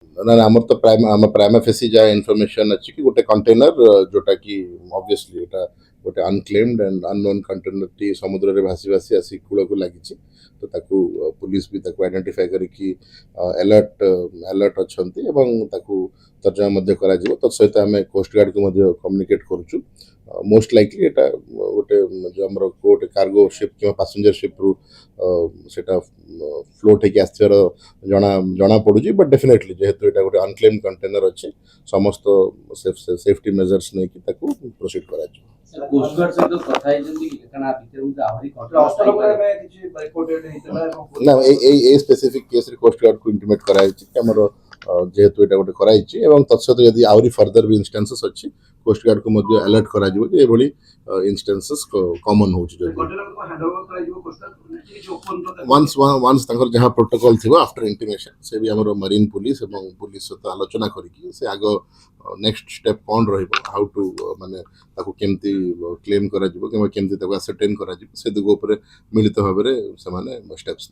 ना ना आमर तो प्राइमा फेसी जहाँ इनफर्मेशन अच्छी कि गोटे कंटेनर जोटा कि ऑब्वियसली एटा गोटे unclaimed and unknown container T समुद्र रे भासी भासी आसी कूल को लगी तो ताकू पुलिस भी ताकू आइडेंटिफाई करिकी अलर्ट अलर्ट अछंती एवं ताकू तर्जमा मध्य करा जिवो तो सहित आमे कोस्ट गार्ड को मध्य कम्युनिकेट करूछु मोस्ट लाइकली एटा गोटे जो हमर गोटे कार्गो शिप कि पैसेंजर शिप रु सेटा फ्लोट होकर आसर जना जना पड़ुची बट डेफिनेटली जेहेतु यहाँ गोटे अनक्लेम कंटेनर अच्छे समस्त सेफ्टी मेजर्स नहीं कि ताकू प्रोसीड करा कोस्टगार्ड सहित कथा हेजंती काना भितर मुझे आहुरी घटना ଅସ୍ତ୍ର ଉପରେ ଆମେ କିଛି ରିପୋର୍ଟେଡ୍ ହେଇଥିଲା ଏବଂ ना ए स्पेसिफिक केस रे कोस्ट गार्ड को इंटिमेट कराई कि हमर जेहेतु यहाँ गोटे कराई एवं तत्सत यदि आहरी फर्दर भी इंस्टांसेस अच्छी कोस्ट गार्ड को मध्य अलर्ट करा जिवो जे एभली इंस्टांसेस कॉमन होउची जदि ଘଟଣାକୁ ହ୍ୟାଣ୍ଡଓଭର କରାଯିବ କୋଷ୍ଟଗାର୍ଡ କିଛି ଓପନ୍ ତ वन्स तांकर जहाँ प्रोटोकॉल थी आफ्टर इंटिमेशन से भी आमर मरीन पुलिस एवं पुलिस सहित आलोचना करिकी से आग नेक्स्ट स्टेप कौन रहिबो हाउ टू माने ताको केमती क्लेम करा जिवो केमती ताको असरटेन करा जिवो से दुगो ऊपर मिलित भाबरे से माने स्टेप्स